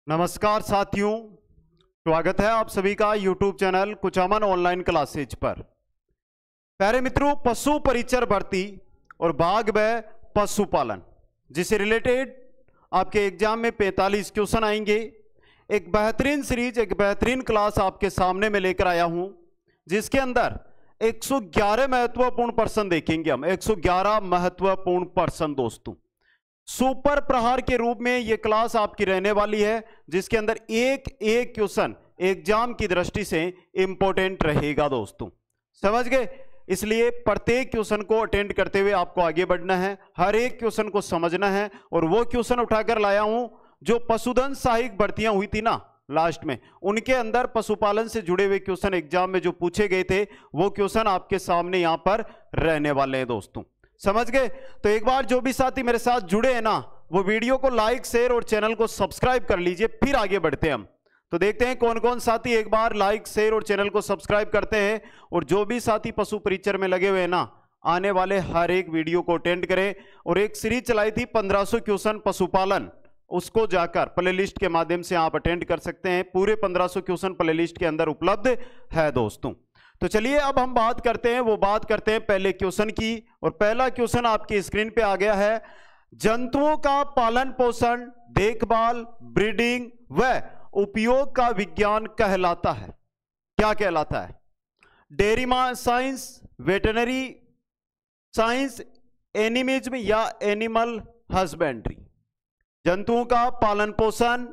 नमस्कार साथियों, स्वागत है आप सभी का YouTube channel Kuchaman online classes पर। प्यारे मित्रों, पशु परिचर भर्ती और भाग ब पशुपालन जिसे रिलेटेड आपके एग्जाम में 45 क्वेश्चन आएंगे। एक बेहतरीन सीरीज, एक बेहतरीन क्लास आपके सामने में लेकर आया हूं, जिसके अंदर 111 महत्वपूर्ण प्रश्न देखेंगे हम। 111 महत्वपूर्ण प्रश्न दोस्तों, सुपर प्रहार के रूप में यह क्लास आपकी रहने वाली है, जिसके अंदर एक एक क्वेश्चन एग्जाम की दृष्टि से इंपॉर्टेंट रहेगा दोस्तों। समझ गए? इसलिए प्रत्येक क्वेश्चन को अटेंड करते हुए आपको आगे बढ़ना है, हर एक क्वेश्चन को समझना है। और वो क्वेश्चन उठाकर लाया हूं जो पशुधन सहायक भर्तियां हुई थी ना लास्ट में, उनके अंदर पशुपालन से जुड़े हुए क्वेश्चन एग्जाम में जो पूछे गए थे, वो क्वेश्चन आपके सामने यहां पर रहने वाले हैं दोस्तों। समझ गए? तो एक बार जो भी साथी मेरे साथ जुड़े हैं ना, वो वीडियो को लाइक, शेयर और चैनल को सब्सक्राइब कर लीजिए। फिर आगे बढ़ते हैं हम। तो देखते हैं कौन कौन साथी एक बार लाइक, शेयर और चैनल को सब्सक्राइब करते हैं। और जो भी साथी पशु परिचर में लगे हुए हैं ना, आने वाले हर एक वीडियो को अटेंड करें। और एक सीरीज चलाई थी 1500 क्वेश्चन पशुपालन, उसको जाकर प्लेलिस्ट के माध्यम से आप अटेंड कर सकते हैं। पूरे 1500 क्वेश्चन प्लेलिस्ट के अंदर उपलब्ध है दोस्तों। तो चलिए अब हम बात करते हैं पहले क्वेश्चन की। और पहला क्वेश्चन आपकी स्क्रीन पे आ गया है। जंतुओं का पालन पोषण, देखभाल, ब्रीडिंग व उपयोग का विज्ञान कहलाता है। क्या कहलाता है? Dairy science, veterinary science, animism या एनिमल हस्बेंड्री। जंतुओं का पालन पोषण,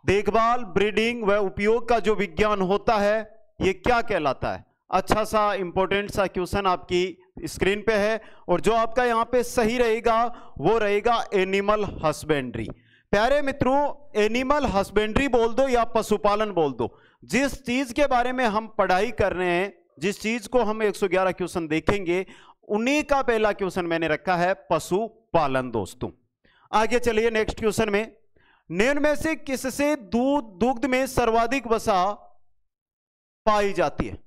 देखभाल, ब्रीडिंग व उपयोग का जो विज्ञान होता है, ये क्या कहलाता है? अच्छा सा इंपॉर्टेंट सा क्वेश्चन आपकी स्क्रीन पे है। और जो आपका यहां पे सही रहेगा वो रहेगा एनिमल हस्बेंड्री। प्यारे मित्रों, एनिमल हस्बेंड्री बोल दो या पशुपालन बोल दो, जिस चीज के बारे में हम पढ़ाई कर रहे हैं, जिस चीज को हम 111 क्वेश्चन देखेंगे, उन्हीं का पहला क्वेश्चन मैंने रखा है पशुपालन दोस्तों। आगे चलिए नेक्स्ट क्वेश्चन में। निम्न में से किससे दुग्ध में सर्वाधिक वसा पाई जाती है?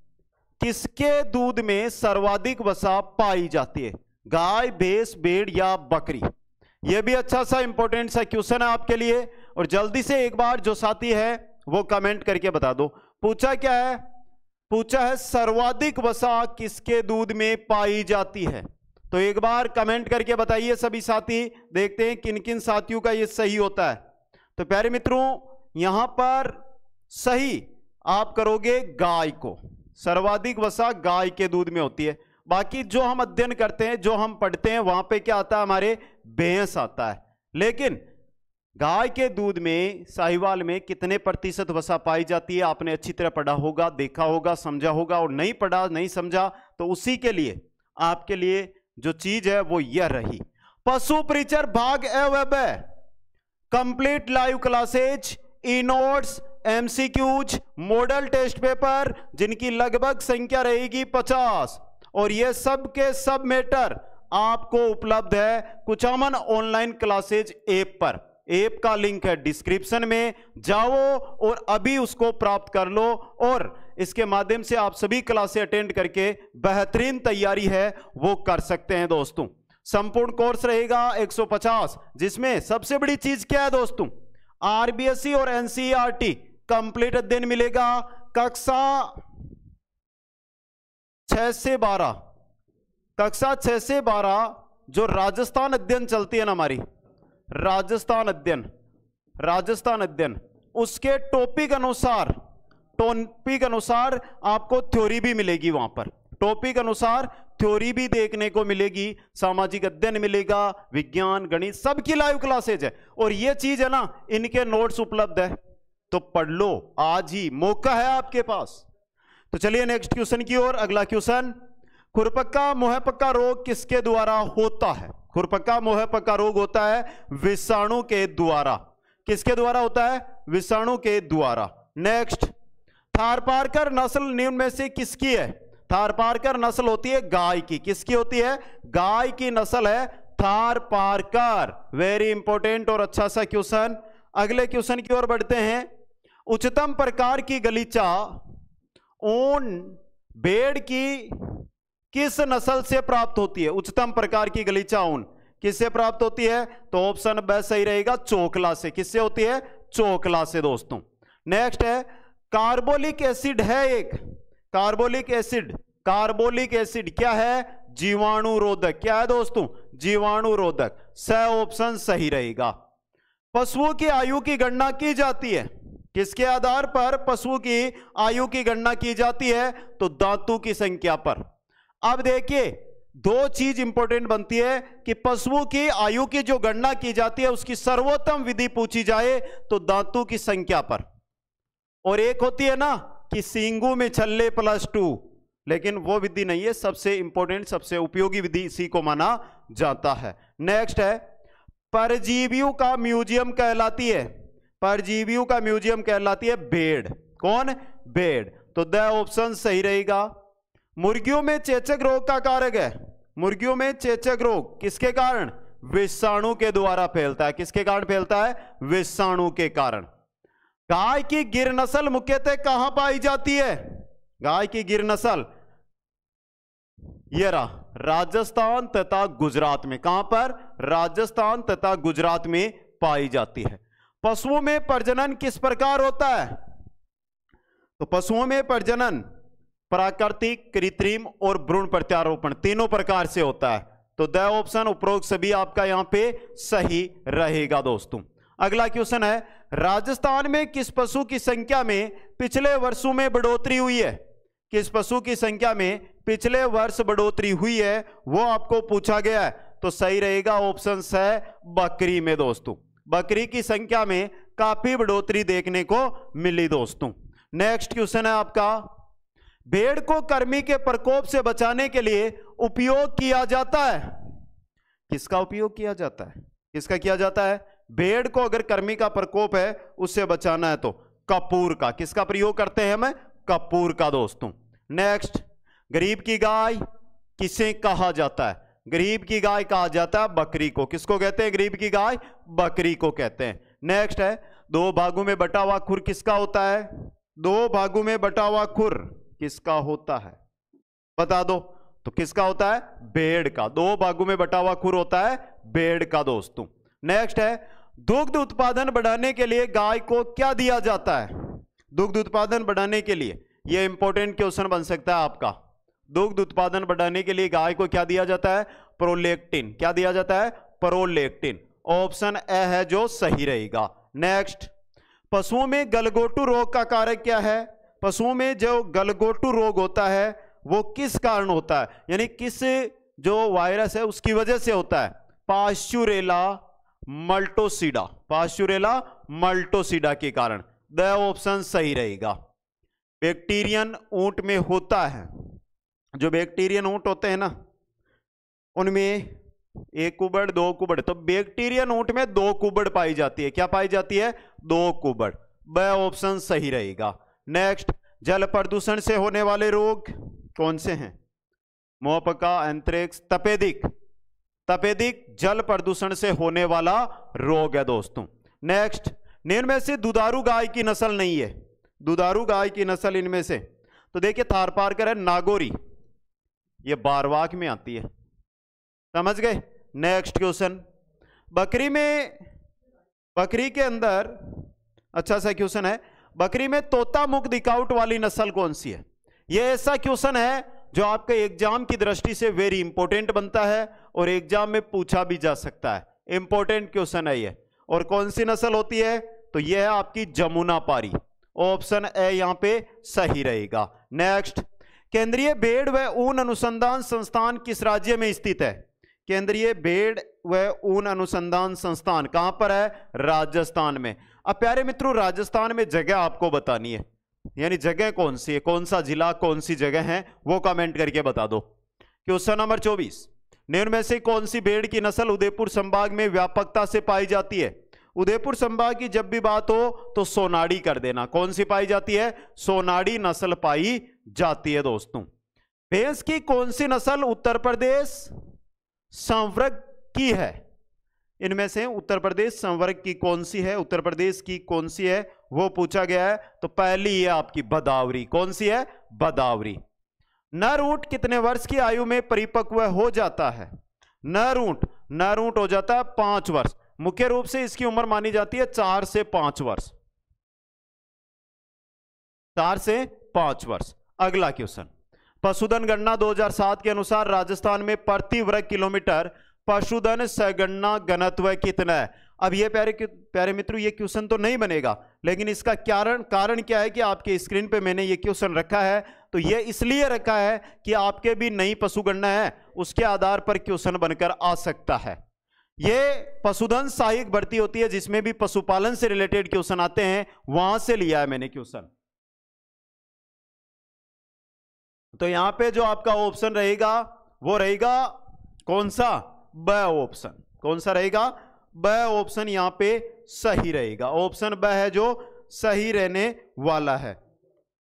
किसके दूध में सर्वाधिक वसा पाई जाती है? गाय, भैंस, भेड़ या बकरी? यह भी अच्छा सा इंपॉर्टेंट सा क्वेश्चन है आपके लिए। और जल्दी से एक बार जो साथी है वो कमेंट करके बता दो। पूछा क्या है? पूछा है सर्वाधिक वसा किसके दूध में पाई जाती है। तो एक बार कमेंट करके बताइए सभी साथी, देखते हैं किन किन साथियों का ये सही होता है। तो प्यारे मित्रों, यहां पर सही आप करोगे गाय को। सर्वाधिक वसा गाय के दूध में होती है। बाकी जो हम अध्ययन करते हैं, जो हम पढ़ते हैं, वहां पे क्या आता है? हमारे भैंस आता है। लेकिन गाय के दूध में, साहिवाल में कितने प्रतिशत वसा पाई जाती है, आपने अच्छी तरह पढ़ा होगा, देखा होगा, समझा होगा। और नहीं पढ़ा, नहीं समझा, तो उसी के लिए आपके लिए जो चीज है वो यह रही। पशु परिचर भाग ए व ब, complete live classes, e notes, MCQs, model test paper, जिनकी लगभग संख्या रहेगी 50। और ये सब के सब मैटर आपको उपलब्ध है कुचामन ऑनलाइन क्लासेज ऐप पर। ऐप का लिंक है डिस्क्रिप्शन में, जाओ और अभी उसको प्राप्त कर लो। और इसके माध्यम से आप सभी क्लासें अटेंड करके बेहतरीन तैयारी है वो कर सकते हैं दोस्तों। संपूर्ण कोर्स रहेगा 150, जिसमें सबसे बड़ी चीज क्या है दोस्तों? आरबीएसई और एनसीईआरटी कंप्लीट अध्ययन मिलेगा। कक्षा 6 से 12, कक्षा 6 से 12 जो राजस्थान अध्ययन चलती है ना हमारी, राजस्थान अध्ययन, उसके टॉपिक अनुसार आपको थ्योरी भी मिलेगी। वहां पर टॉपिक अनुसार थ्योरी भी देखने को मिलेगी, सामाजिक अध्ययन मिलेगा, विज्ञान, गणित, सबकी लाइव क्लासेज है। और ये चीज है ना, इनके नोट्स उपलब्ध है, तो पढ़ लो, आज ही मौका है आपके पास। तो चलिए नेक्स्ट क्वेश्चन की ओर। अगला क्वेश्चन, खुरपक्का मुंहपक्का रोग किसके द्वारा होता है? खुरपक्का मुंहपक्का रोग होता है विषाणु के द्वारा। किसके द्वारा होता है? विषाणु के द्वारा। नेक्स्ट, थारपारकर नस्ल निम्न में से किसकी है? थारपारकर नस्ल होती है गाय की। किसकी होती है? गाय की नस्ल है थारपारकर। वेरी इंपॉर्टेंट और अच्छा सा क्वेश्चन। अगले क्वेश्चन की ओर बढ़ते हैं। उच्चतम प्रकार की गलीचा ऊन भेड़ की किस नस्ल से प्राप्त होती है? उच्चतम प्रकार की गलीचा ऊन किससे प्राप्त होती है? तो ऑप्शन ब सही रहेगा, चोकला से। किससे होती है? चोकला से दोस्तों। नेक्स्ट है कार्बोलिक एसिड है एक, कार्बोलिक एसिड, कार्बोलिक एसिड क्या है? जीवाणुरोधक। क्या है दोस्तों? जीवाणुरोधक। स ऑप्शन सही रहेगा। पशुओं की आयु की गणना की जाती है, किसके आधार पर पशुओं की आयु की गणना की जाती है? तो दांतों की संख्या पर। अब देखिए दो चीज इंपॉर्टेंट बनती है कि पशुओं की आयु की जो गणना की जाती है उसकी सर्वोत्तम विधि पूछी जाए तो दांतों की संख्या पर, और एक होती है ना कि सींगों में छल्ले +2, लेकिन वो विधि नहीं है। सबसे इंपॉर्टेंट सबसे उपयोगी विधि इसी को माना जाता है। नेक्स्ट है परजीवियों का म्यूजियम कहलाती है, परजीवियों का म्यूजियम कहलाती है भेड़। कौन? भेड़। तो द ऑप्शन सही रहेगा। मुर्गियों में चेचक रोग का कारक है, मुर्गियों में चेचक रोग किसके कारण? विषाणु के द्वारा फैलता है। किसके कारण फैलता है? विषाणु के कारण। गाय की गिर नस्ल मुख्यतः कहां पाई जाती है? गाय की गिर नस्ल ये रहा राजस्थान तथा गुजरात में। कहां पर? राजस्थान तथा गुजरात में पाई जाती है। पशुओं में प्रजनन किस प्रकार होता है? तो पशुओं में प्रजनन प्राकृतिक, कृत्रिम और भ्रूण प्रत्यारोपण तीनों प्रकार से होता है। तो द ऑप्शन उपरोक्त सभी आपका यहां पे सही रहेगा दोस्तों। अगला क्वेश्चन है राजस्थान में किस पशु की संख्या में पिछले वर्षों में बढ़ोतरी हुई है? किस पशु की संख्या में पिछले वर्ष बढ़ोतरी हुई है वो आपको पूछा गया है। तो सही रहेगा ऑप्शन है बकरी में दोस्तों। बकरी की संख्या में काफी बढ़ोतरी देखने को मिली दोस्तों। नेक्स्ट क्वेश्चन है आपका भेड़ को कृमि के प्रकोप से बचाने के लिए उपयोग किया जाता है। किसका उपयोग किया जाता है? किसका किया जाता है? भेड़ को अगर कृमि का प्रकोप है उससे बचाना है तो कपूर का। किसका प्रयोग करते हैं हम? कपूर का दोस्तों। नेक्स्ट गरीब की गाय किसे कहा जाता है? गरीब की गाय कहा जाता है बकरी को। किसको कहते हैं? गरीब की गाय बकरी को कहते हैं। नेक्स्ट है दो भागों में बटा हुआ खुर किसका होता है? दो भागों में बटा हुआ खुर किसका होता है? बता दो। तो किसका होता है? भेड़ का। दो भागों में बटा हुआ खुर होता है भेड़ का दोस्तों। नेक्स्ट है दुग्ध उत्पादन बढ़ाने के लिए गाय को क्या दिया जाता है? दुग्ध उत्पादन बढ़ाने के लिए यह इंपॉर्टेंट क्वेश्चन बन सकता है आपका। दुग्ध उत्पादन बढ़ाने के लिए गाय को क्या दिया जाता है? प्रोलैक्टिन। क्या दिया जाता है? प्रोलैक्टिन। ऑप्शन ए है जो सही रहेगा। नेक्स्ट पशुओं में गलघोटू रोग का कारक क्या है? पशुओं में जो गलघोटू रोग होता है वो किस कारण होता है, यानी किस जो वायरस है उसकी वजह से होता है? पास्चुरेला मल्टोसिडा, पास्चुरेला मल्टोसिडा के कारण। द ऑप्शन सही रहेगा। बैक्टीरियन ऊंट में होता है, जो बैक्टीरियन ऊंट होते हैं ना उनमें एक कुबड़ दो कुबड़, तो बैक्टीरियन ऊंट में दो कुबड़ पाई जाती है। क्या पाई जाती है? दो कुबड़। ब ऑप्शन सही रहेगा। नेक्स्ट जल प्रदूषण से होने वाले रोग कौन से हैं? मुहपका, एंथ्रेक्स, तपेदिक। तपेदिक जल प्रदूषण से होने वाला रोग है दोस्तों। नेक्स्ट निम्न में से दुधारू गाय की नस्ल नहीं है। दुधारू गाय की नस्ल इनमें से तो देखिए थारपारकर है, नागौरी, ये बारवाक में आती है। समझ गए? नेक्स्ट क्वेश्चन बकरी में, बकरी के अंदर अच्छा सा क्वेश्चन है बकरी में तोता मुख दिकाउट वाली नस्ल कौन सी है? यह ऐसा क्वेश्चन है जो आपके एग्जाम की दृष्टि से वेरी इंपॉर्टेंट बनता है और एग्जाम में पूछा भी जा सकता है। इंपॉर्टेंट क्वेश्चन है ये। और कौन सी नस्ल होती है? तो यह है आपकी जमुनापारी। ऑप्शन ए यहां पे सही रहेगा। नेक्स्ट केंद्रीय भेड़ व ऊन अनुसंधान संस्थान किस राज्य में स्थित है? केंद्रीय भेड़ व ऊन अनुसंधान संस्थान कहां पर है? राजस्थान में। अब प्यारे मित्रों राजस्थान में जगह आपको बतानी है, यानी जगह कौन सी है, कौन सा जिला, कौन सी जगह है वो कमेंट करके बता दो। क्वेश्चन नंबर 24 निम्न में से कौन सी भेड़ की नस्ल उदयपुर संभाग में व्यापकता से पाई जाती है? उदयपुर संभाग की जब भी बात हो तो सोनाड़ी कर देना। कौन सी पाई जाती है? सोनाड़ी नस्ल पाई जाती है दोस्तों। भैंस की कौन सी नस्ल उत्तर प्रदेश संवर्ग की है? इनमें से उत्तर प्रदेश संवर्ग की कौन सी है, उत्तर प्रदेश की कौन सी है वो पूछा गया है। तो पहली है आपकी भदावरी। कौन सी है? भदावरी। नर ऊंट कितने वर्ष की आयु में परिपक्व हो जाता है? नर ऊंट हो जाता है 5 वर्ष। मुख्य रूप से इसकी उम्र मानी जाती है 4 से 5 वर्ष। 4 से 5 वर्ष। अगला क्वेश्चन, पशुधन गणना 2007 के अनुसार राजस्थान में प्रति वर्ग किलोमीटर पशुधन संगणना घनत्व कितना है? अब ये प्यारे मित्रों, ये क्वेश्चन तो नहीं बनेगा, लेकिन इसका कारण क्या है कि आपके स्क्रीन पे मैंने ये क्वेश्चन रखा है। तो ये इसलिए रखा है कि आपके भी नई पशुगणना है, उसके आधार पर क्वेश्चन बनकर आ सकता है। ये पशुधन सहायक भर्ती होती है जिसमें भी पशुपालन से रिलेटेड क्वेश्चन आते हैं, वहां से लिया है मैंने क्वेश्चन। तो यहां पे जो आपका ऑप्शन रहेगा वो रहेगा कौन सा? ब ऑप्शन। कौन सा रहेगा? ब ऑप्शन यहां पे सही रहेगा। ऑप्शन ब है जो सही रहने वाला है।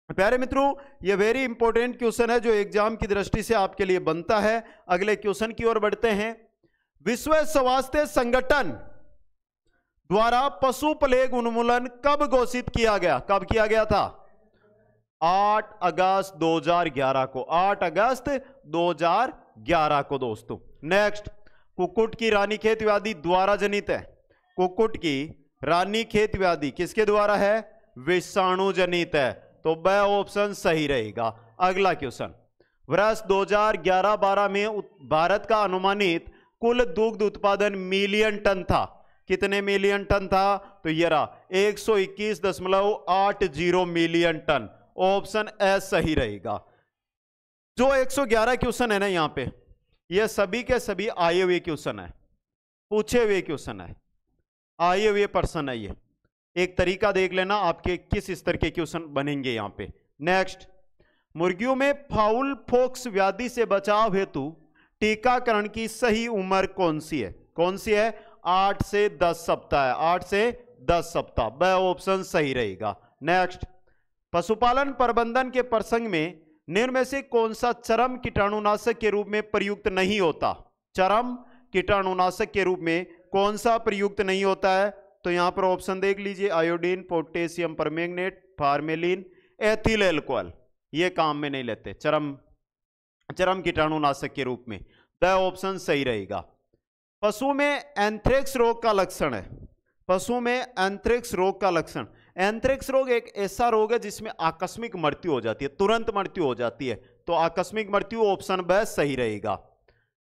प्यारे मित्रों, ये वेरी इंपॉर्टेंट क्वेश्चन है जो एग्जाम की दृष्टि से आपके लिए बनता है। अगले क्वेश्चन की ओर बढ़ते हैं। विश्व स्वास्थ्य संगठन द्वारा पशु प्लेग उन्मूलन कब घोषित किया गया? कब किया गया था? 8 अगस्त 2011 को। 8 अगस्त 2011 को दोस्तों। नेक्स्ट, कुक्कुट की रानीखेत व्याधि द्वारा जनित है। कुक्कुट की रानीखेत व्याधि किसके द्वारा है? विषाणु जनित है। तो ब ऑप्शन सही रहेगा। अगला क्वेश्चन, वर्ष 2011-12 में भारत का अनुमानित कुल दुग्ध उत्पादन मिलियन टन था। कितने मिलियन टन था? तो ये रहा 121.80 मिलियन टन। ऑप्शन ए सही रहेगा। जो 111 क्वेश्चन है ना यहाँ पे, ये सभी के सभी आए हुए क्वेश्चन है, पूछे हुए क्वेश्चन है, आए हुए प्रश्न है। ये एक तरीका देख लेना आपके किस स्तर के क्वेश्चन बनेंगे यहाँ पे। नेक्स्ट, मुर्गियों में फाउल पॉक्स व्याधि से बचाव हेतु टीकाकरण की सही उम्र कौन सी है? कौन सी है? 8 से 10 सप्ताह है। 8 से 10 सप्ताह। ब ऑप्शन सही रहेगा। नेक्स्ट, पशुपालन प्रबंधन के प्रसंग में निम्न में से कौन सा चरम कीटाणुनाशक के रूप में प्रयुक्त नहीं होता? चरम कीटाणुनाशक के रूप में कौन सा प्रयुक्त नहीं होता है? तो यहां पर ऑप्शन देख लीजिए, iodine, potassium permanganate, formalin, ethyl alcohol. ये काम में नहीं लेते चरम कीटाणुनाशक के रूप में। द ऑप्शन सही रहेगा। पशु में एंथ्रेक्स रोग का लक्षण है। पशु में एंथ्रेक्स रोग का लक्षण, एंथ्रेक्स रोग एक ऐसा रोग है जिसमें आकस्मिक मृत्यु हो जाती है, तुरंत मृत्यु हो जाती है। तो आकस्मिक मृत्यु ऑप्शन ब सही रहेगा।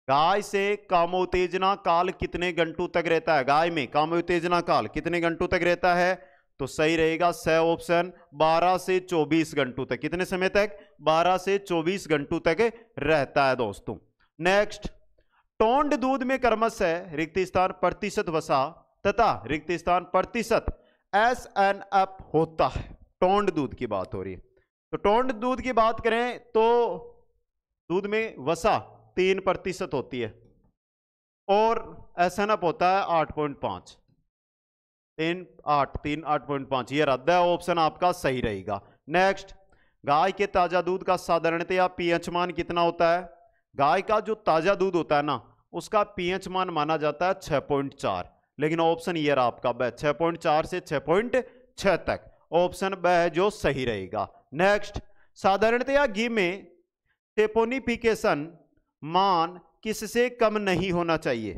गाय से कामोत्तेजना काल कितने घंटों तक रहता है? गाय में कामोत्तेजना काल कितने घंटों तक रहता है? तो सही रहेगा स ऑप्शन 12 से 24 घंटों तक। कितने समय तक? 12 से 24 घंटों तक रहता है दोस्तों। नेक्स्ट, टोंड दूध में क्रमशः रिक्त स्थान प्रतिशत वसा तथा रिक्त स्थान प्रतिशत SNF होता है। टोंड दूध की बात हो रही है। तो टोंड दूध की बात करें तो दूध में वसा 3% होती है और SNF होता है 8.5। 8.5। ये रद्द है। ऑप्शन आपका सही रहेगा। नेक्स्ट, गाय के ताजा दूध का साधारणतया पीएच मान कितना होता है? गाय का जो ताजा दूध होता है ना, उसका पीएच मान माना जाता है 6.4। लेकिन ऑप्शन ये रहा आपका ब 6.4 से 6.6 तक। ऑप्शन ब है जो सही रहेगा। नेक्स्ट, साधारणतया घी में सेपोनिफिकेशन मान किससे कम नहीं होना चाहिए?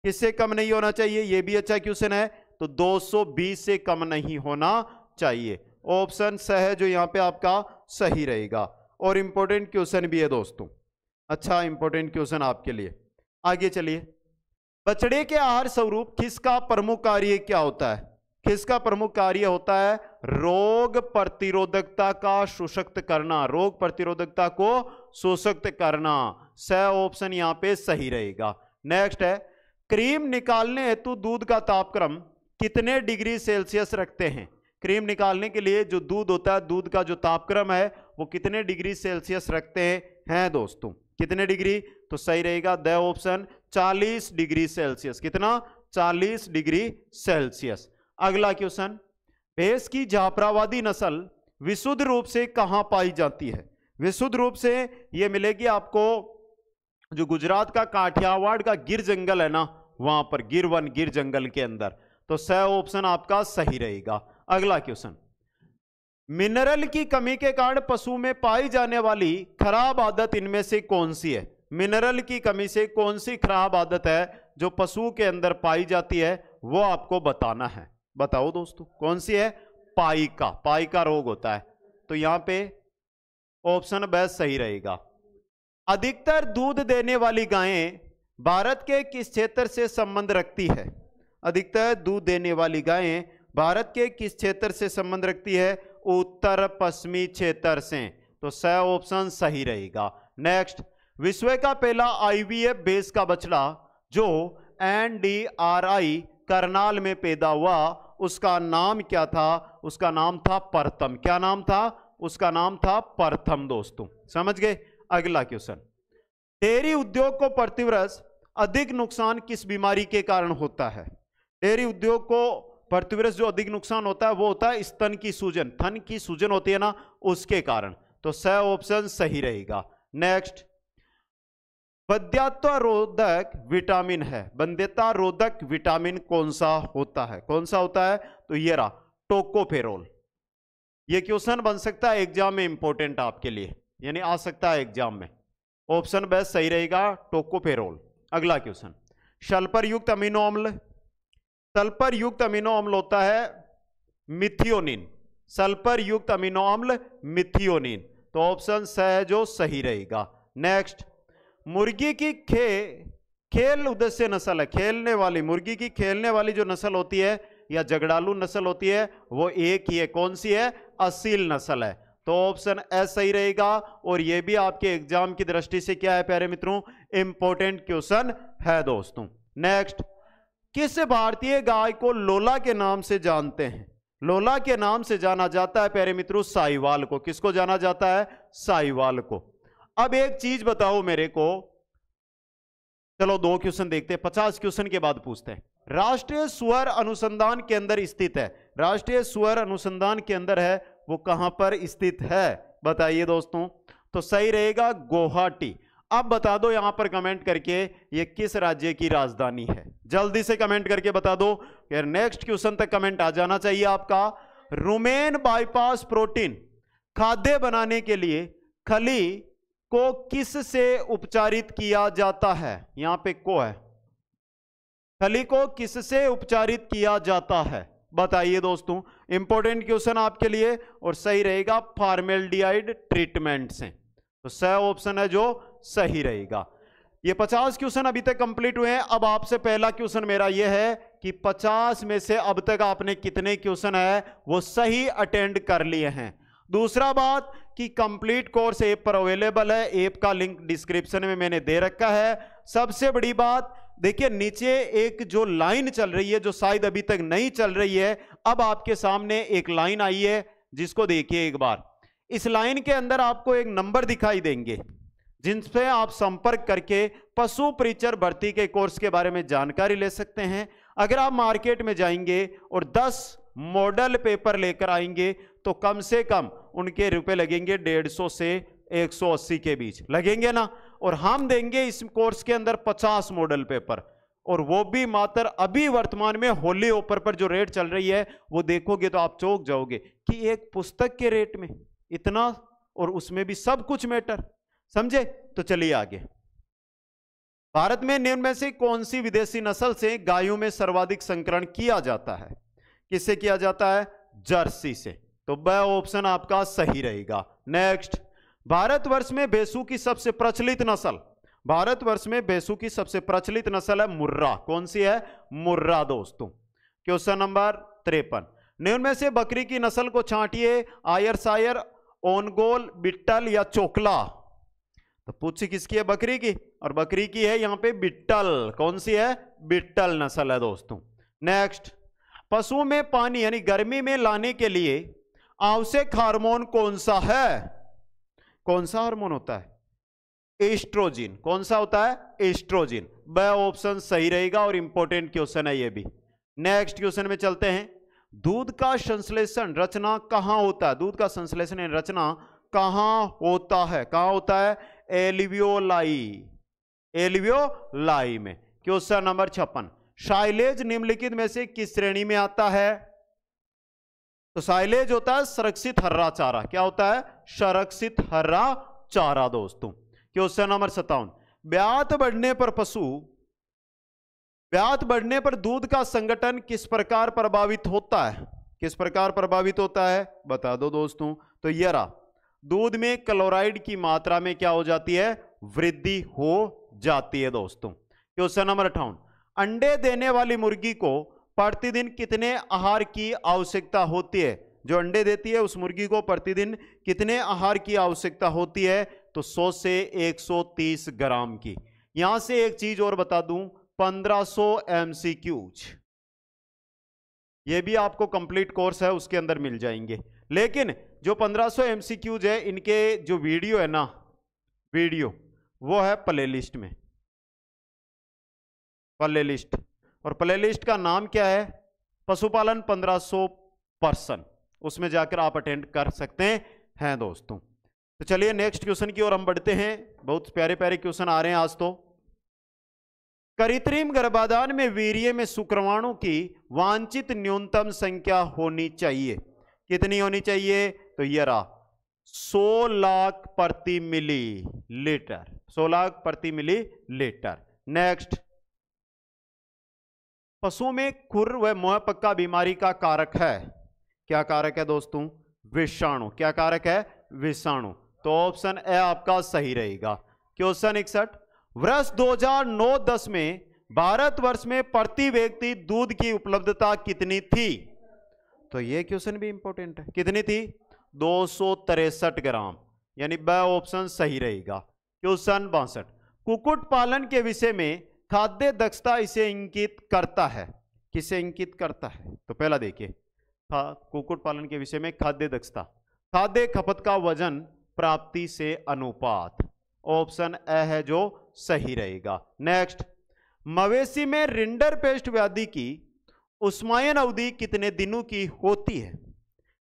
किससे कम नहीं होना चाहिए? ये भी अच्छा क्वेश्चन है। तो 220 से कम नहीं होना चाहिए। ऑप्शन स है जो यहां पे आपका सही रहेगा। और इंपॉर्टेंट क्वेश्चन भी है दोस्तों, अच्छा इंपॉर्टेंट क्वेश्चन आपके लिए। आगे चलिए, बछड़े के आहार स्वरूप किसका प्रमुख कार्य क्या होता है? किसका प्रमुख कार्य होता है? रोग प्रतिरोधकता का सशक्त करना। रोग प्रतिरोधकता को सशक्त करना। स ऑप्शन यहां पे सही रहेगा। नेक्स्ट है, क्रीम निकालने हेतु दूध का तापक्रम कितने डिग्री सेल्सियस रखते हैं? क्रीम निकालने के लिए जो दूध होता है, दूध का जो तापक्रम है वो कितने डिग्री सेल्सियस रखते हैं दोस्तों? कितने डिग्री? तो सही रहेगा द ऑप्शन 40 डिग्री सेल्सियस। कितना? 40 डिग्री सेल्सियस। अगला क्वेश्चन, भैंस की जाफराबादी नस्ल विशुद्ध रूप से कहां पाई जाती है? विशुद्ध रूप से यह मिलेगी आपको जो गुजरात का काठियावाड़ का गिर जंगल है ना, वहां पर गिर जंगल के अंदर। तो स ऑप्शन आपका सही रहेगा। अगला क्वेश्चन, मिनरल की कमी के कारण पशु में पाई जाने वाली खराब आदत इनमें से कौन सी है? मिनरल की कमी से कौन सी खराब आदत है जो पशु के अंदर पाई जाती है वो आपको बताना है। बताओ दोस्तों कौन सी है? पाई का रोग होता है। तो यहां पे ऑप्शन बेस्ट सही रहेगा। अधिकतर दूध देने वाली गायें भारत के किस क्षेत्र से संबंध रखती है? अधिकतर दूध देने वाली गायें भारत के किस क्षेत्र से संबंध रखती है? उत्तर पश्चिमी क्षेत्र से। तो स ऑप्शन सही रहेगा। नेक्स्ट, विश्व का पहला IVF बेस का बछड़ा जो NDRI करनाल में पैदा हुआ उसका नाम क्या था? उसका नाम था प्रथम। क्या नाम था? उसका नाम था प्रथम। दोस्तों समझ गए? अगला क्वेश्चन, डेयरी उद्योग को प्रतिवर्ष अधिक नुकसान किस बीमारी के कारण होता है? डेयरी उद्योग को प्रतिवर्ष जो अधिक नुकसान होता है वो होता है स्तन की सूजन, थन की सूजन होती है ना, उसके कारण। तो स ऑप्शन सही रहेगा। नेक्स्ट, वंध्यत्व रोधक विटामिन है। वंध्यता रोधक विटामिन कौन सा होता है? कौन सा होता है? तो ये रहा, टोकोफेरोल। ये क्वेश्चन बन सकता है एग्जाम में, इंपॉर्टेंट आपके लिए, यानी आ सकता है एग्जाम में। ऑप्शन बेस्ट सही रहेगा, टोकोफेरोल। अगला क्वेश्चन, सल्फर युक्त अमीनो अम्ल। सल्फर युक्त अमीनो अम्ल होता है मिथियोनिन। सल्फर युक्त अमीनो अम्ल मिथियोनिन। तो ऑप्शन स है जो सही रहेगा। नेक्स्ट, मुर्गी की खेल उद्देश्य नस्ल है। खेलने वाली मुर्गी की खेलने वाली जो नस्ल होती है या झगड़ालू नस्ल होती है वो एक ही है। कौन सी है? असील नस्ल है। तो ऑप्शन एस सही रहेगा। और यह भी आपके एग्जाम की दृष्टि से क्या है प्यारे मित्रों? इंपॉर्टेंट क्वेश्चन है दोस्तों। नेक्स्ट, किस भारतीय गाय को लोला के नाम से जानते हैं? लोला के नाम से जाना जाता है प्यारे मित्रों साहिवाल को। किसको जाना जाता है? साहिवाल को। अब एक चीज बताओ मेरे को, चलो 2 क्वेश्चन देखते हैं, 50 क्वेश्चन के बाद पूछते हैं। राष्ट्रीय सुअर अनुसंधान केंद्र स्थित है। राष्ट्रीय सुअर अनुसंधान केंद्र है वो कहां पर स्थित है? बताइए दोस्तों। तो सही रहेगा गुवाहाटी। अब बता दो यहां पर कमेंट करके ये किस राज्य की राजधानी है? जल्दी से कमेंट करके बता दो। यार नेक्स्ट क्वेश्चन तक कमेंट आ जाना चाहिए आपका। रुमेन बाईपास प्रोटीन खाद्य बनाने के लिए खली को किस से उपचारित किया जाता है? यहां पे को है, खली को किस से उपचारित किया जाता है? बताइए दोस्तों। इंपॉर्टेंट क्वेश्चन आपके लिए और सही रहेगा फॉर्मेल्डिहाइड ट्रीटमेंट से। तो स ऑप्शन है जो सही रहेगा। ये 50 क्वेश्चन अभी तक कंप्लीट हुए हैं। अब आपसे पहला क्वेश्चन मेरा यह है कि 50 में से अब तक आपने कितने क्वेश्चन है वो सही अटेंड कर लिए हैं। दूसरा बात कि कंप्लीट कोर्स ऐप पर अवेलेबल है। ऐप का लिंक डिस्क्रिप्शन में मैंने दे रखा है। सबसे बड़ी बात देखिए, नीचे एक जो लाइन चल रही है जो शायद अभी तक नहीं चल रही है, अब आपके सामने एक लाइन आई है जिसको देखिए एक बार। इस लाइन के अंदर आपको एक नंबर दिखाई देंगे जिनसे आप संपर्क करके पशु परिचर भर्ती के कोर्स के बारे में जानकारी ले सकते हैं। अगर आप मार्केट में जाएंगे और 10 मॉडल पेपर लेकर आएंगे तो कम से कम उनके रुपए लगेंगे 150 से 180 के बीच लगेंगे ना। और हम देंगे इस कोर्स के अंदर 50 मॉडल पेपर, और वो भी मात्र अभी वर्तमान में होली ऑफर पर जो रेट चल रही है वो देखोगे तो आप चौंक जाओगे कि एक पुस्तक के रेट में इतना, और उसमें भी सब कुछ मैटर। समझे? तो चलिए आगे। भारत में निम्न में से कौन सी विदेशी नस्ल से गायों में सर्वाधिक संकरण किया जाता है? किससे किया जाता है? जर्सी से। तो ब ऑप्शन आपका सही रहेगा। नेक्स्ट, भारतवर्ष में भैंसों की सबसे प्रचलित नस्ल, भारतवर्ष में भैंसों की सबसे प्रचलित नस्ल है मुर्रा। कौन सी है? मुर्रा दोस्तों। क्वेश्चन नंबर 53, निम्न में से बकरी की नस्ल को छांटिए। आयरशायर, ओनगोल, बिट्टल या चोकला? तो पूछी किसकी है? बकरी की, और बकरी की है यहां पे बिट्टल। कौन सी है? बिट्टल नस्ल है दोस्तों। नेक्स्ट, पशुओं में पानी यानी गर्मी में लाने के लिए आवश्यक हार्मोन कौन सा है? कौन सा हार्मोन होता है? एस्ट्रोजन। कौन सा होता है? एस्ट्रोजन। ब ऑप्शन सही रहेगा और इंपॉर्टेंट क्वेश्चन है ये भी। नेक्स्ट क्वेश्चन में चलते हैं। दूध का संश्लेषण रचना कहां होता है? दूध का संश्लेषण रचना कहां होता है? कहां होता है? एल्वियोलाई, एल्वियोलाई में। क्वेश्चन नंबर 56, साइलेज निम्नलिखित में से किस श्रेणी में आता है? तो साइलेज होता है संरक्षित हरा चारा। क्या होता है? संरक्षित हरा चारा दोस्तों। क्वेश्चन नंबर 57, ब्यात बढ़ने पर पशु ब्याज बढ़ने पर दूध का संगठन किस प्रकार प्रभावित होता है? किस प्रकार प्रभावित होता है बता दो दोस्तों। तो ये रहा, दूध में क्लोराइड की मात्रा में क्या हो जाती है? वृद्धि हो जाती है दोस्तों। क्वेश्चन नंबर 58, अंडे देने वाली मुर्गी को प्रतिदिन कितने आहार की आवश्यकता होती है? जो अंडे देती है उस मुर्गी को प्रतिदिन कितने आहार की आवश्यकता होती है? तो 100 से 130 ग्राम की। यहां से एक चीज और बता दूं, 1500 MCQs, ये भी आपको कंप्लीट कोर्स है उसके अंदर मिल जाएंगे। लेकिन जो 1500 MCQs है, इनके जो वीडियो है ना, वीडियो वो है प्ले लिस्ट में, प्ले लिस्ट। और प्ले लिस्ट का नाम क्या है? पशुपालन 1500%। उसमें जाकर आप अटेंड कर सकते हैं दोस्तों। तो चलिए नेक्स्ट क्वेश्चन की ओर हम बढ़ते हैं। बहुत प्यारे प्यारे क्वेश्चन आ रहे हैं आज तो। कृत्रिम गर्भाधान में वीर्य में शुक्रवाणु की वांछित न्यूनतम संख्या होनी चाहिए। कितनी होनी चाहिए? तो ये रहा, 100 लाख प्रति मिलीलीटर, 100 लाख प्रति मिलीलीटर। नेक्स्ट, पशु में खुर व मुंहपक्का बीमारी का कारक है। क्या कारक है दोस्तों? विषाणु। क्या कारक है? विषाणु। तो ऑप्शन ए आपका सही रहेगा। क्वेश्चन 61, वर्ष 2009-10 में भारतवर्ष में प्रति व्यक्ति दूध की उपलब्धता कितनी थी? तो ये क्वेश्चन भी इंपॉर्टेंट है। कितनी थी? 263 ग्राम, यानी ब ऑप्शन सही रहेगा। क्वेश्चन 62, कुक्कुट पालन के विषय में खाद्य दक्षता इसे इंगित करता है। किसे इंगित करता है? तो पहला देखिए, कुक्कुट पालन के विषय में खाद्य दक्षता, खाद्य खपत का वजन प्राप्ति से अनुपात। ऑप्शन ए है जो सही रहेगा। नेक्स्ट, मवेशी में रिंडरपेस्ट व्याधि की उष्मायन अवधि कितने दिनों की होती है?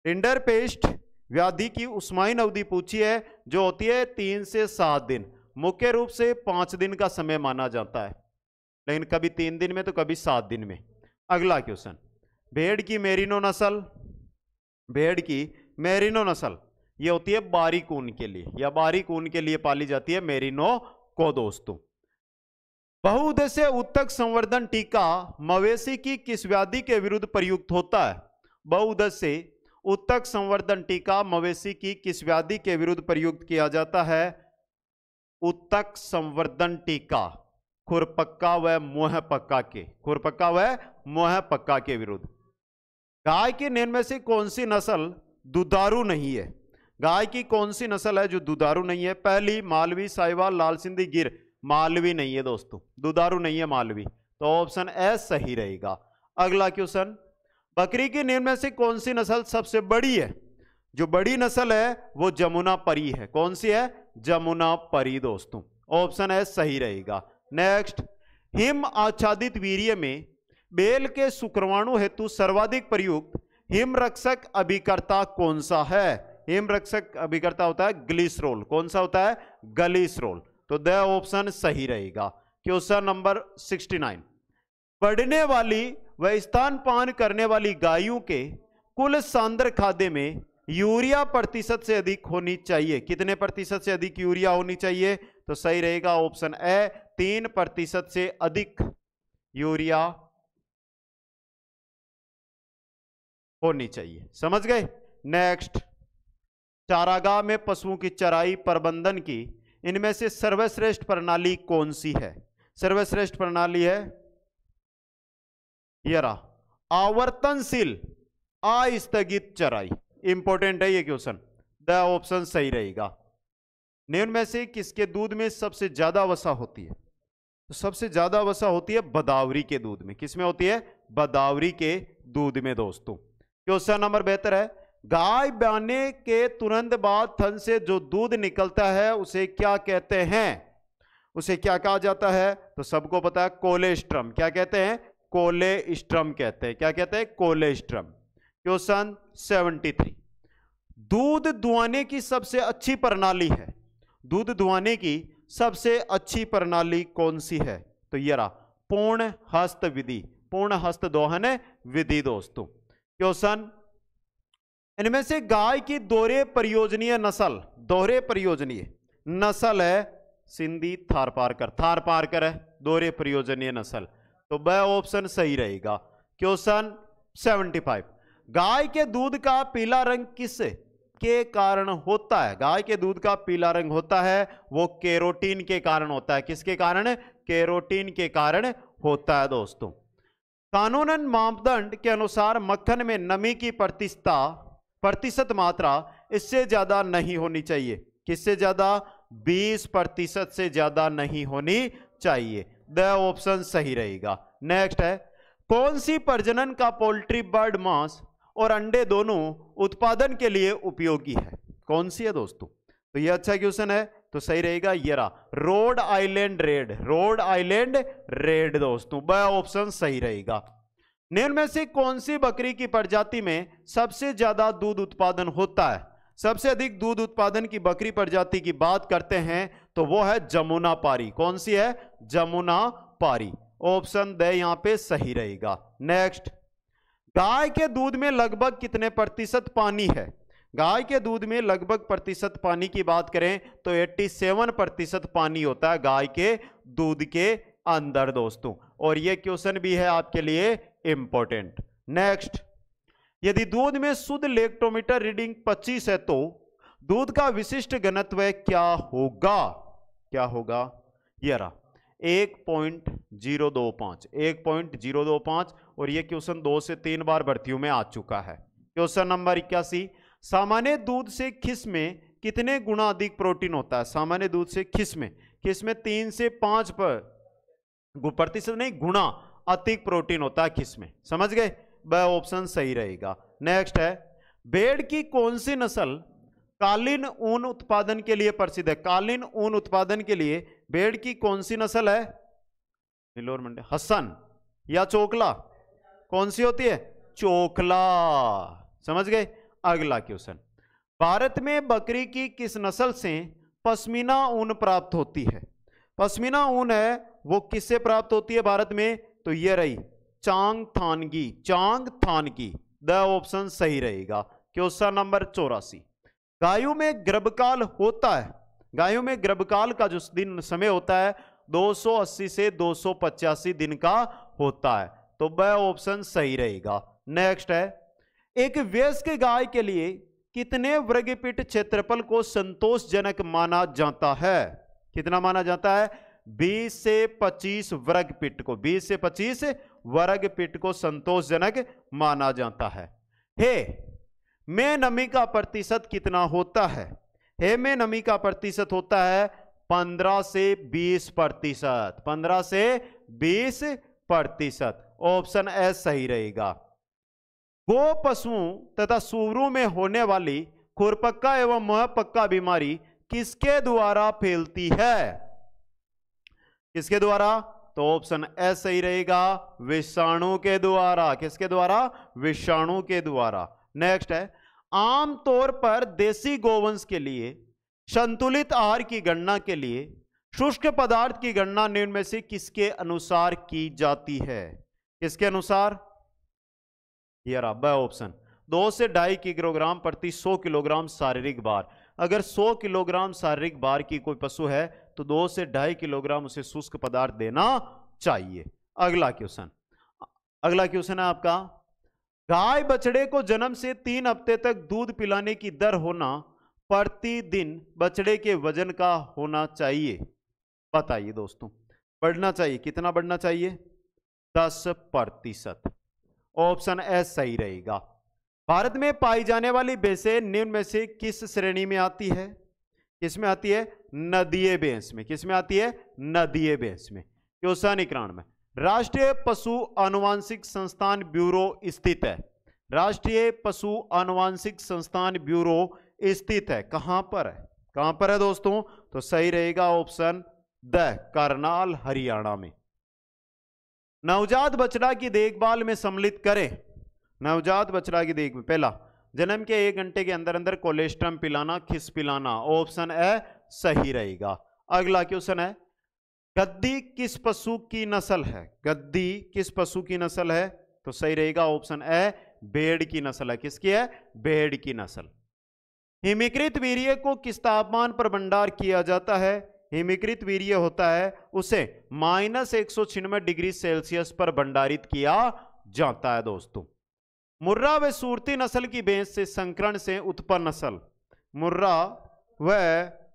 रिंडरपेस्ट व्याधि की उष्मायन अवधि पूछी है, जो होती है 3 से 7 दिन। मुख्य रूप से 5 दिन का समय माना जाता है, लेकिन कभी 3 दिन में तो कभी 7 दिन में। अगला क्वेश्चन, भेड़ की मेरिनो नस्ल, भेड़ की मेरिनो नस्ल ये होती है बारीक ऊन के लिए, या बारीक ऊन के लिए पाली जाती है मेरिनो को दोस्तों। बहुउद्देश्य उत्तक संवर्धन टीका मवेशी की किस व्याधि के विरुद्ध प्रयुक्त होता है? बहुउद्देश्य उत्तक संवर्धन टीका मवेशी की किस व्याधि के विरुद्ध प्रयुक्त किया जाता है? उत्तक संवर्धन टीका खुरपक्का व मुंहपक्का के, खुरपक्का व मुंहपक्का के विरुद्ध। गाय की निम्न में से कौन सी नस्ल दुधारू नहीं है? गाय की कौन सी नस्ल है जो दुधारू नहीं है? पहली मालवी, साहिवाल, लाल सिंधी, गिर। मालवी नहीं है दोस्तों, दुधारू नहीं है मालवी। तो ऑप्शन ए सही रहेगा। अगला क्वेश्चन, बकरी की निम्न में से कौन सी नस्ल सबसे बड़ी है? जो बड़ी नस्ल है वो जमुना परी है। कौन सी है? जमुना परी दोस्तों। ऑप्शन ए सही रहेगा। नेक्स्ट, हिम आच्छादित वीर्य में बेल के शुक्रवाणु हेतु सर्वाधिक प्रयुक्त हिमरक्षक अभिकर्ता कौन सा है? हिमरक्षक अभिकर्ता होता है ग्लिसरोल। कौन सा होता है? ग्लिसरोल। तो द ऑप्शन सही रहेगा। क्वेश्चन नंबर 69, बढ़ने वाली व स्तनपान करने वाली गायों के कुल सांद्र खाद्य में यूरिया प्रतिशत से अधिक होनी चाहिए। कितने प्रतिशत से अधिक यूरिया होनी चाहिए? तो सही रहेगा ऑप्शन ए, 3% से अधिक यूरिया होनी चाहिए। समझ गए? नेक्स्ट, चारागाह में पशुओं की चराई प्रबंधन की इनमें से सर्वश्रेष्ठ प्रणाली कौन सी है? सर्वश्रेष्ठ प्रणाली है ये रहा, आवर्तनशील अस्थगित चराई। इंपॉर्टेंट है ये क्वेश्चन, द ऑप्शन सही रहेगा। निम्न में से किसके दूध में सबसे ज्यादा वसा होती है? तो सबसे ज्यादा वसा होती है बदावरी के दूध में। किसमें होती है? बदावरी के दूध में दोस्तों। क्वेश्चन नंबर 72 है, गाय ब्याने के तुरंत बाद थन से जो दूध निकलता है उसे क्या कहते हैं? उसे क्या कहा जाता है? तो सबको पता है, कोलेस्ट्रम। क्या कहते हैं? कोलेस्ट्रम कहते हैं। क्या कहते हैं? कोलेस्ट्रम। क्वेश्चन 73, दूध दुहाने की सबसे अच्छी प्रणाली है। दूध दुहाने की सबसे अच्छी प्रणाली कौन सी है? तो ये रहा, पूर्ण हस्त विधि, पूर्ण हस्त दोहन विधि दोस्तों। क्वेश्चन, इनमें से गाय की दोहरे प्रयोजनीय नस्ल, दोहरे प्रयोजनीय नस्ल है सिंधी थारपारकर। थारपारकर है दोहरे प्रयोजनीय नस्ल। तो ब ऑप्शन सही रहेगा। क्वेश्चन 75, गाय के दूध का पीला रंग किस के कारण होता है? गाय के दूध का पीला रंग होता है वो केरोटीन के कारण होता है। किसके कारण? केरोटीन के कारण होता है दोस्तों। कानूनन मापदंड के अनुसार मक्खन में नमी की प्रतिशत मात्रा इससे ज्यादा नहीं होनी चाहिए। किससे ज्यादा? 20% से ज्यादा नहीं होनी चाहिए। द ऑप्शन सही रहेगा। नेक्स्ट है, कौन सी प्रजनन का पोल्ट्री बर्ड मांस और अंडे दोनों उत्पादन के लिए उपयोगी है? कौन सी है दोस्तों? तो ये अच्छा क्वेश्चन है, तो सही रहेगा ये रहा, Rhode Island red. Rhode Island red दोस्तों, ब ऑप्शन सही रहेगा। निम्न में से कौन सी बकरी की प्रजाति में सबसे ज्यादा दूध उत्पादन होता है? सबसे अधिक दूध उत्पादन की बकरी प्रजाति की बात करते हैं तो वो है जमुना पारी। कौन सी है? जमुना पारी। ऑप्शन द यहां पे सही रहेगा। नेक्स्ट, गाय के दूध में लगभग कितने प्रतिशत पानी है? गाय के दूध में लगभग प्रतिशत पानी की बात करें तो 87% पानी होता है गाय के दूध के अंदर दोस्तों, और यह क्वेश्चन भी है आपके लिए इंपॉर्टेंट। नेक्स्ट, यदि दूध में शुद्ध लैक्टोमीटर रीडिंग 25 है तो दूध का विशिष्ट घनत्व क्या होगा? क्या होगा? यह रहा 1.025, 1.025, और यह क्वेश्चन 2 से 3 बार भर्तियों में आ चुका है। क्वेश्चन नंबर 81, सामान्य दूध से खिस में कितने गुना अधिक प्रोटीन होता है? सामान्य दूध से खिस में 3 से 5 प्रतिशत नहीं, गुना अधिक प्रोटीन होता है खिस में। समझ गए? ब ऑप्शन सही रहेगा। नेक्स्ट है, भेड़ की कौन सी नस्ल कालीन ऊन उत्पादन के लिए प्रसिद्ध है? कालीन ऊन उत्पादन के लिए भेड़ की कौन सी नस्ल है? नीलोर मंडे, हसन या चोकला? कौन सी होती है? चोकला। समझ गए? अगला क्वेश्चन, भारत में बकरी की किस नस्ल से पश्मीना ऊन प्राप्त होती है? पश्मीना ऊन है वो किससे प्राप्त होती है भारत में? तो ये रही चांगथानगी। चांगथानगी, द ऑप्शन सही रहेगा। क्वेश्चन नंबर 84, गायों में गर्भकाल होता है, गायों में गर्भकाल का जो दिन समय होता है 280 से 285 दिन का होता है, तो ब ऑप्शन सही रहेगा। नेक्स्ट है, एक वयस्क गाय के लिए कितने वर्गफीट क्षेत्रफल को संतोषजनक माना जाता है? कितना माना जाता है? 20 से 25 वर्ग फीट को, 20 से 25 वर्ग फीट को संतोषजनक माना जाता है। हे में नमी का प्रतिशत कितना होता है? हे में नमी का प्रतिशत होता है 15 से 20%, 15 से 20%। ऑप्शन ए सही रहेगा। गो पशुओं तथा सूअरों में होने वाली खुरपक्का एवं महपक्का बीमारी किसके द्वारा फैलती है? किसके द्वारा? तो ऑप्शन ए सही रहेगा, विषाणु के द्वारा। किसके द्वारा? विषाणु के द्वारा। नेक्स्ट है, आमतौर पर देसी गोवंश के लिए संतुलित आहार की गणना के लिए शुष्क पदार्थ की गणना निम्न में से किसके अनुसार की जाती है? किसके अनुसार? ये रहा ब ऑप्शन, 2 से 2.5 किलोग्राम प्रति 100 किलोग्राम शारीरिक भार। अगर 100 किलोग्राम शारीरिक भार की कोई पशु है तो 2 से 2.5 किलोग्राम उसे शुष्क पदार्थ देना चाहिए। अगला क्वेश्चन, अगला क्वेश्चन है आपका, गाय बछड़े को जन्म से 3 हफ्ते तक दूध पिलाने की दर होना प्रतिदिन बछड़े के वजन का होना चाहिए। बताइए दोस्तों, बढ़ना चाहिए, कितना बढ़ना चाहिए? 10%। ऑप्शन ए सही रहेगा। भारत में पाई जाने वाली भैंसें निम्न में से किस श्रेणी में आती है? किस में आती है? नदीय भैंस में। किस में आती है? नदीय भैंस में। क्वेश्चन 91, राष्ट्रीय पशु आनुवांशिक संस्थान ब्यूरो स्थित है। राष्ट्रीय पशु आनुवांशिक संस्थान ब्यूरो स्थित है, कहां पर है? कहां पर है दोस्तों? तो सही रहेगा ऑप्शन द, करनाल, हरियाणा में। नवजात बछड़ा की देखभाल में सम्मिलित करें। नवजात बछड़ा की देखभाल, पहला, जन्म के 1 घंटे के अंदर अंदर कोलेस्ट्रम पिलाना, खिस पिलाना। ऑप्शन ए सही रहेगा। अगला क्वेश्चन है, गद्दी किस पशु की नस्ल है? गद्दी किस पशु की नस्ल है? तो सही रहेगा ऑप्शन ए, भेड़ की नस्ल है। किसकी है? भेड़ की नस्ल। हिमीकृत वीर्य को किस तापमान पर भंडार किया जाता है? हिमीकृत वीर्य होता है उसे -196 डिग्री सेल्सियस पर भंडारित किया जाता है दोस्तों। मुर्रा व सूरती नस्ल की भैंस से संकरण से उत्पन्न नस्ल, मुर्रा व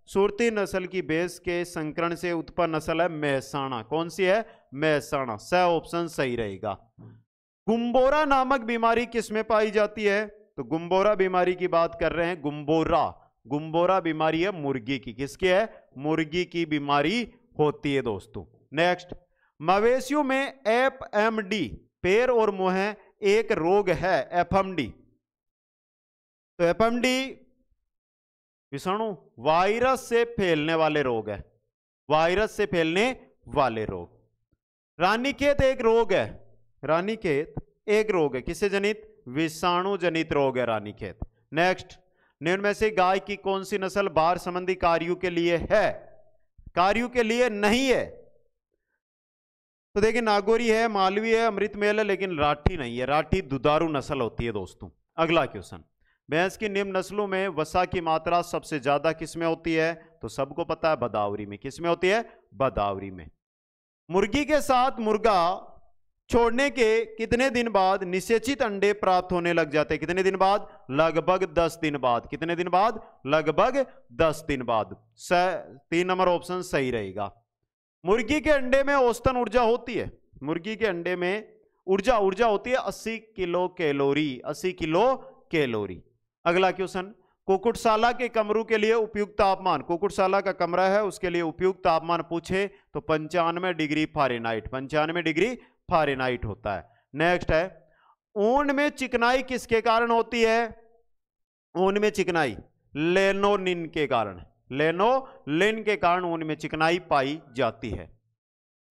सूरती नस्ल की भैंस के संकरण से उत्पन्न नस्ल है मेहसाणा। कौन सी है? मेहसाणा। स ऑप्शन सही रहेगा। गुम्बोरा नामक बीमारी किसमें पाई जाती है? तो गुम्बोरा बीमारी की बात कर रहे हैं। गुम्बोरा बीमारी है मुर्गी की। किसकी है? मुर्गी की बीमारी होती है दोस्तों। नेक्स्ट, मवेशियों में एफएमडी पैर और मुंह एक रोग है। एफएमडी, तो एफएमडी विषाणु वायरस से फैलने वाले रोग है, वायरस से फैलने वाले रोग। रानीखेत एक रोग है, रानीखेत एक रोग है। किससे जनित? विषाणु जनित रोग है रानीखेत। नेक्स्ट, निम्न में से गाय की कौन सी नस्ल बार संबंधी कार्यों के लिए है? कार्यों के लिए नहीं है। तो देखिए, नागौरी है, मालवी है, अमृतमेल है, लेकिन राठी नहीं है। राठी दुधारू नस्ल होती है दोस्तों। अगला क्वेश्चन, भैंस की निम्न नस्लों में वसा की मात्रा सबसे ज्यादा किसमें होती है? तो सबको पता है भदावरी में। किसमें होती है? भदावरी में। मुर्गी के साथ मुर्गा छोड़ने के कितने दिन बाद निषेचित अंडे प्राप्त होने लग जाते हैं? कितने दिन बाद? लगभग 10 दिन बाद। कितने दिन बाद? लगभग 10 दिन बाद। 3 नंबर ऑप्शन सही रहेगा। मुर्गी के अंडे में औसतन ऊर्जा होती है, मुर्गी के अंडे में ऊर्जा होती है 80 किलो कैलोरी। 80 kilo calorie. अगला क्वेश्चन, कुक्कुटशाला के कमरों के लिए उपयुक्त तापमान, कुक्कुटशाला का कमरा है उसके लिए उपयुक्त तापमान पूछे तो 95 डिग्री फ़ारेनहाइट। 95 डिग्री फ़ारेनहाइट होता है। नेक्स्ट है, ऊन में चिकनाई किसके कारण होती है? ऊन में चिकनाई लेनोलिन के कारण, लेनोलिन के कारण ऊन में चिकनाई पाई जाती है।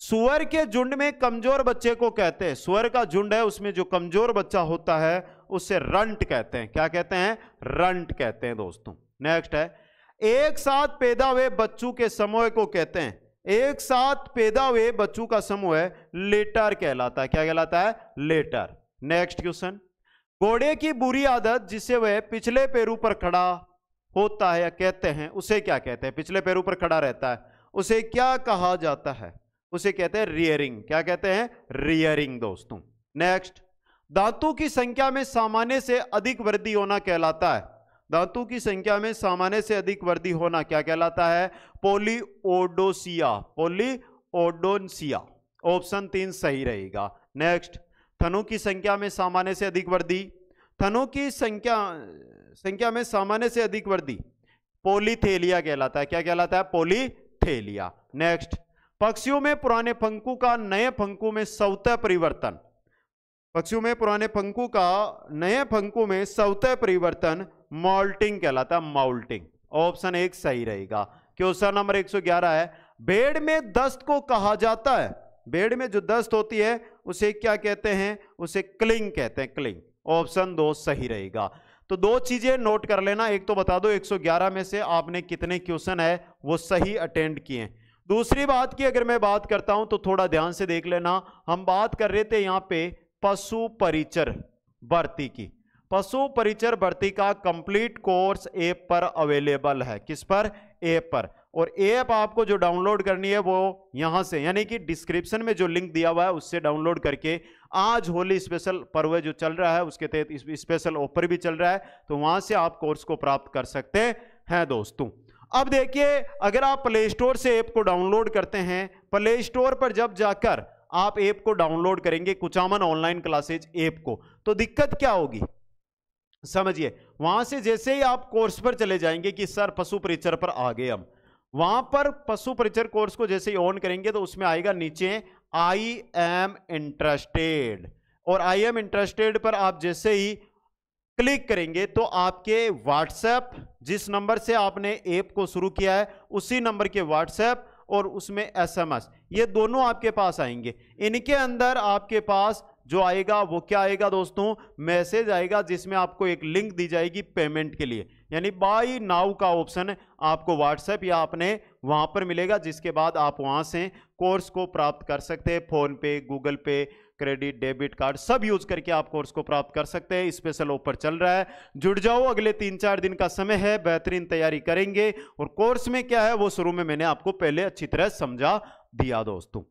सुअर के झुंड में कमजोर बच्चे को कहते हैं, सुअर का झुंड है उसमें जो कमजोर बच्चा होता है उसे रंट कहते हैं। क्या कहते हैं? रंट कहते हैं दोस्तों। नेक्स्ट है, एक साथ पैदा हुए बच्चों के समूह को कहते हैं, एक साथ पैदा हुए बच्चों का समूह लेटर कहलाता है। क्या कहलाता है? लेटर। नेक्स्ट क्वेश्चन, घोड़े की बुरी आदत जिसे वह पिछले पैरों पर खड़ा होता है या कहते हैं उसे क्या कहते हैं? पिछले पैरों पर खड़ा रहता है उसे क्या कहा जाता है? उसे कहते हैं रियरिंग। क्या कहते हैं? रियरिंग दोस्तों। नेक्स्ट, दांतों की संख्या में सामान्य से अधिक वृद्धि होना कहलाता है, दांतों की संख्या में सामान्य से अधिक वृद्धि होना क्या कहलाता है? पॉलीओडोसिया। पॉलीओडोसिया। ऑप्शन 3 सही रहेगा। नेक्स्ट, थनों की संख्या में सामान्य से अधिक वृद्धि, थनों की संख्या में सामान्य से अधिक वृद्धि पॉलीथेलिया कहलाता है। क्या कहलाता है? पॉलीथेलिया। नेक्स्ट, पक्षियों में पुराने पंखों का नए पंखों में स्वतः परिवर्तन, पक्षियों में पुराने पंखों का नए पंखों में स्वतः परिवर्तन मॉल्टिंग कहलाता है। मॉल्टिंग। ऑप्शन 1 सही रहेगा। क्वेश्चन नंबर 111 है, भेड़ में दस्त को कहा जाता है, भेड़ में जो दस्त होती है उसे क्या कहते हैं? उसे क्लिंग कहते हैं। क्लिंग। ऑप्शन 2 सही रहेगा। तो 2 चीजें नोट कर लेना, एक तो बता दो 111 में से आपने कितने क्वेश्चन है वो सही अटेंड किए। दूसरी बात की अगर मैं बात करता हूं तो थोड़ा ध्यान से देख लेना, हम बात कर रहे थे यहां पे पशु परिचर भर्ती की। पशु परिचर भर्ती का कंप्लीट कोर्स ऐप पर अवेलेबल है। किस पर? ऐप पर। और ऐप आपको जो डाउनलोड करनी है वो यहां से, यानी कि डिस्क्रिप्शन में जो लिंक दिया हुआ है उससे डाउनलोड करके, आज होली स्पेशल पर्व जो चल रहा है उसके तहत स्पेशल ऑफर भी चल रहा है, तो वहां से आप कोर्स को प्राप्त कर सकते हैं दोस्तों। अब देखिए, अगर आप प्ले स्टोर से ऐप को डाउनलोड करते हैं, प्ले स्टोर पर जब जाकर आप ऐप को डाउनलोड करेंगे कुचामन ऑनलाइन क्लासेज ऐप को, तो दिक्कत क्या होगी समझिए। वहां से जैसे ही आप कोर्स पर चले जाएंगे कि सर पशु परिचर पर आ गए हम, वहां पर पशु परिचर कोर्स को जैसे ही ऑन करेंगे तो उसमें आएगा नीचे आई एम इंटरेस्टेड, और आई एम इंटरेस्टेड पर आप जैसे ही क्लिक करेंगे तो आपके व्हाट्सएप, जिस नंबर से आपने ऐप को शुरू किया है उसी नंबर के व्हाट्सएप और उसमें एसएमएस, ये दोनों आपके पास आएंगे। इनके अंदर आपके पास जो आएगा वो क्या आएगा दोस्तों? मैसेज आएगा जिसमें आपको एक लिंक दी जाएगी पेमेंट के लिए, यानी बाय नाउ का ऑप्शन आपको व्हाट्सएप या अपने वहां पर मिलेगा, जिसके बाद आप वहां से कोर्स को प्राप्त कर सकते हैं। फोन पे, गूगल पे, क्रेडिट, डेबिट कार्ड सब यूज करके आप कोर्स को प्राप्त कर सकते हैं। स्पेशल ऑफर चल रहा है, जुड़ जाओ। अगले 3-4 दिन का समय है, बेहतरीन तैयारी करेंगे। और कोर्स में क्या है वो शुरू में मैंने आपको पहले अच्छी तरह समझा दिया दोस्तों।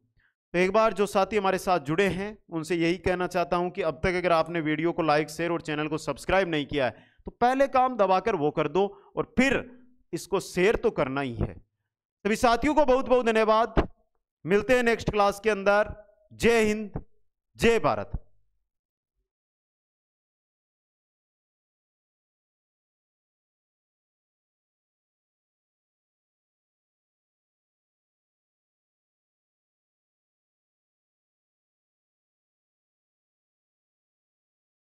तो एक बार जो साथी हमारे साथ जुड़े हैं उनसे यही कहना चाहता हूं कि अब तक अगर आपने वीडियो को लाइक, शेयर और चैनल को सब्सक्राइब नहीं किया है तो पहले काम दबाकर वो कर दो और फिर इसको शेयर तो करना ही है। सभी साथियों को बहुत बहुत धन्यवाद। मिलते हैं नेक्स्ट क्लास के अंदर। जय हिंद, जय भारत।